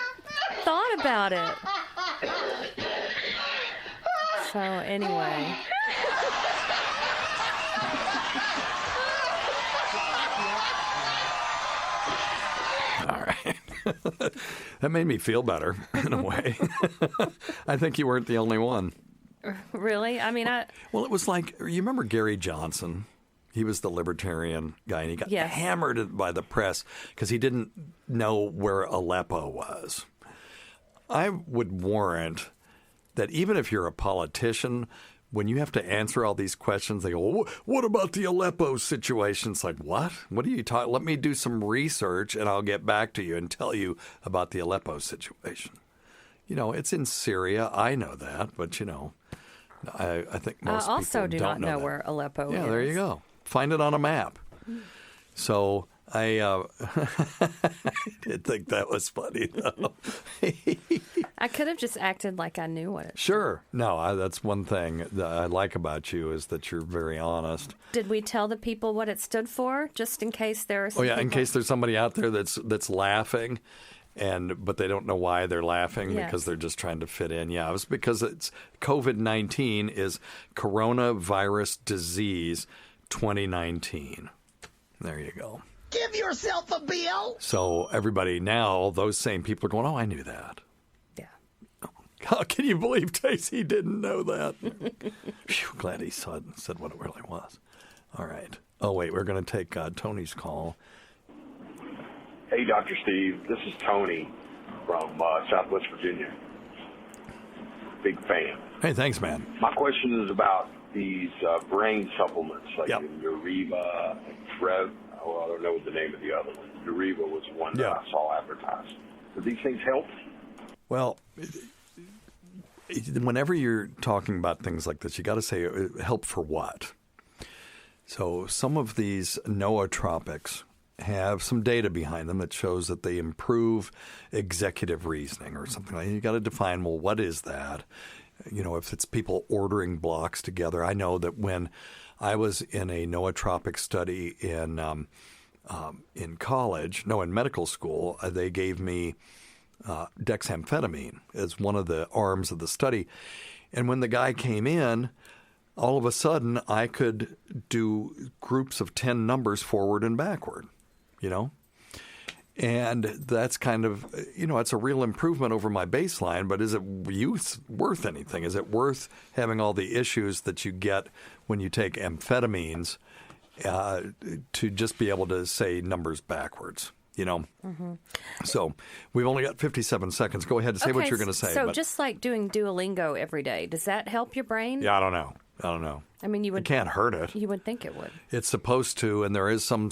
thought about it. So anyway. All right. That made me feel better in a way. I think you weren't the only one. Really? I mean, Well, it was like, you remember Gary Johnson? He was the libertarian guy, and he got hammered by the press because he didn't know where Aleppo was. I would warrant that even if you're a politician, when you have to answer all these questions, they go, what about the Aleppo situation? It's like, what? What are you talking? Let me do some research, and I'll get back to you and tell you about the Aleppo situation. You know, it's in Syria. I know that, but, you know, I think most also people do don't not know that. where Aleppo is. Yeah, there you go. Find it on a map. So I did think that was funny, though. I could have just acted like I knew what it was. Sure. No, that's one thing that I like about you is that you're very honest. Did we tell the people what it stood for, just in case there are some in people... case there's somebody out there that's laughing, but they don't know why they're laughing because they're just trying to fit in. Yeah, it was because it's COVID-19 is coronavirus disease 2019. There you go. Give yourself a bill. So everybody now, those same people are going, oh, I knew that. Yeah. How can you believe Tacie didn't know that? Phew, glad he said what it really was. All right. Oh, wait, we're going to take Tony's call. Hey, Dr. Steve, this is Tony from Southwest Virginia. Big fan. Hey, thanks, man. My question is about these brain supplements, like Neuriva, I don't know what the name of the other one. Neuriva was one that I saw advertised. Do these things help? Well, whenever you're talking about things like this, you got to say help for what? So some of these nootropics have some data behind them that shows that they improve executive reasoning or something like that. You got to define, well, what is that? You know, if it's people ordering blocks together. I know that when I was in a nootropic study in medical school, they gave me dexamphetamine as one of the arms of the study. And when the guy came in, all of a sudden I could do groups of 10 numbers forward and backward, you know? And that's kind of, you know, it's a real improvement over my baseline, but is it worth anything? Is it worth having all the issues that you get when you take amphetamines to just be able to say numbers backwards. Mm-hmm. So we've only got 57 seconds. Go ahead and say what you're going to say. So just like doing Duolingo every day, does that help your brain? Yeah, I don't know. I mean, it can't hurt it. You would think it would. It's supposed to, and there is some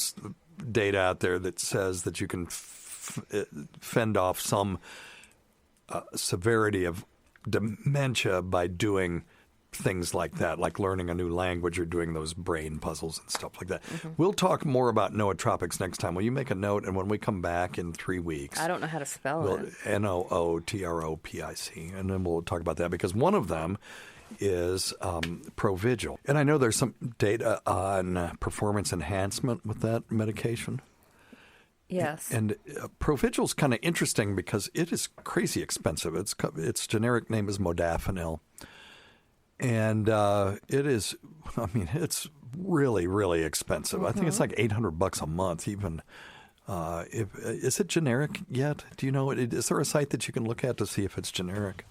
data out there that says that you can fend off some severity of dementia by doing things like that, like learning a new language or doing those brain puzzles and stuff like that. Mm-hmm. We'll talk more about nootropics next time. Will you make a note? And when we come back in 3 weeks... I don't know how to spell it. Nootropic. And then we'll talk about that because one of them is Provigil. And I know there's some data on performance enhancement with that medication. Yes. And Provigil is kind of interesting because it is crazy expensive. Its generic name is modafinil. And it is, it's really, really expensive. Mm-hmm. I think it's like $800 a month even. Is it generic yet? Do you know? Is there a site that you can look at to see if it's generic?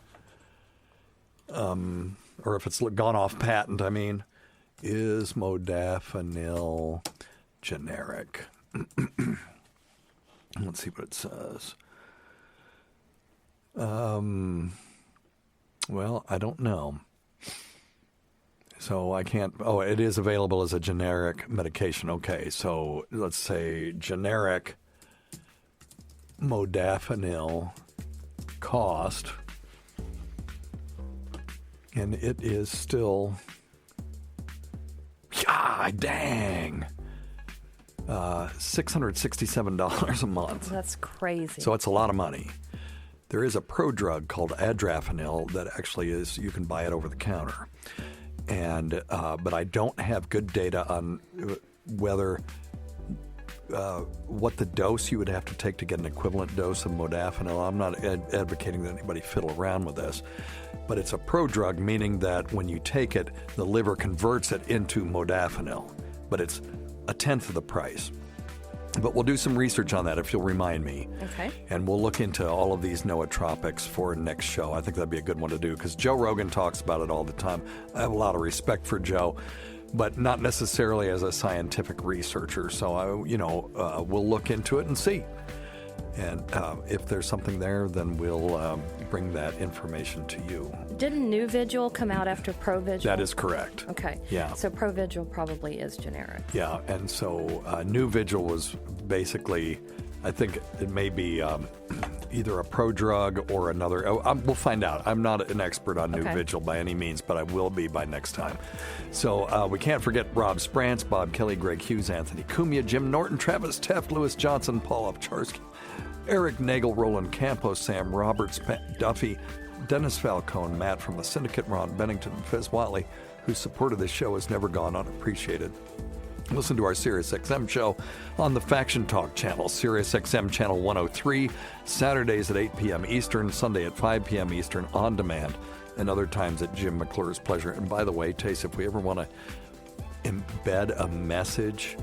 Or if it's gone off patent, is modafinil generic? Let's see what it says. Well, I don't know. So I can't... Oh, it is available as a generic medication. Okay, so let's say generic modafinil cost, and it is still... dang! $667 a month. That's crazy. So it's a lot of money. There is a prodrug called adrafinil that actually is... You can buy it over the counter. And but I don't have good data on whether what the dose you would have to take to get an equivalent dose of modafinil. I'm not advocating that anybody fiddle around with this, but it's a prodrug, meaning that when you take it, the liver converts it into modafinil, but it's a tenth of the price. But we'll do some research on that if you'll remind me. Okay. And we'll look into all of these nootropics for next show. I think that'd be a good one to do because Joe Rogan talks about it all the time. I have a lot of respect for Joe, but not necessarily as a scientific researcher. So, we'll look into it and see. And if there's something there, then we'll bring that information to you. Didn't Nuvigil come out after Provigil? That is correct. Okay. Yeah. So Provigil probably is generic. Yeah, and so Nuvigil was basically, I think it may be either a prodrug or another. We'll find out. I'm not an expert on Nuvigil by any means, but I will be by next time. So we can't forget Rob Sprance, Bob Kelly, Greg Hughes, Anthony Cumia, Jim Norton, Travis Teft, Lewis Johnson, Paul Ovcharsky, Eric Nagel, Roland Campos, Sam Roberts, Pat Duffy, Dennis Falcone, Matt from the Syndicate, Ron Bennington, and Fez Watley, whose support of this show has never gone unappreciated. Listen to our SiriusXM show on the Faction Talk channel, SiriusXM channel 103, Saturdays at 8 p.m. Eastern, Sunday at 5 p.m. Eastern, on demand, and other times at Jim McClure's pleasure. And by the way, Tace, if we ever want to embed a message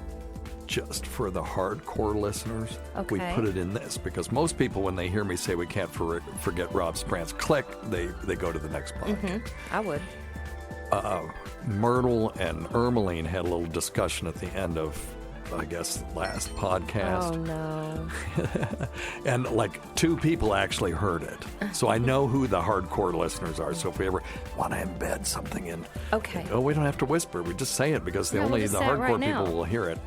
just for the hardcore listeners, we put it in this, because most people, when they hear me say we can't forget Rob Sprance, click, they go to the next podcast. Mm-hmm. I would. Myrtle and Ermeline had a little discussion at the end of, I guess, last podcast. Oh, no. And like 2 people actually heard it. So I know who the hardcore listeners are. So if we ever want to embed something in... Okay. We don't have to whisper. We just say it because the hardcore people will hear it.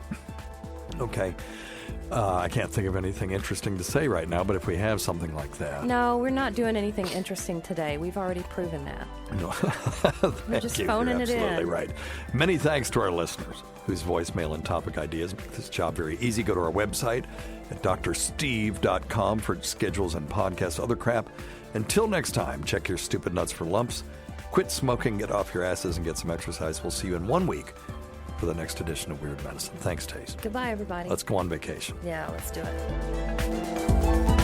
Okay. I can't think of anything interesting to say right now, but if we have something like that... No, we're not doing anything interesting today. We've already proven that. No. We're just phoning it in. You're absolutely right. Many thanks to our listeners whose voicemail and topic ideas make this job very easy. Go to our website at drsteve.com for schedules and podcasts, other crap. Until next time, check your stupid nuts for lumps. Quit smoking, get off your asses, and get some exercise. We'll see you in 1 week for the next edition of Weird Medicine. Thanks, Tace. Goodbye, everybody. Let's go on vacation. Yeah, let's do it.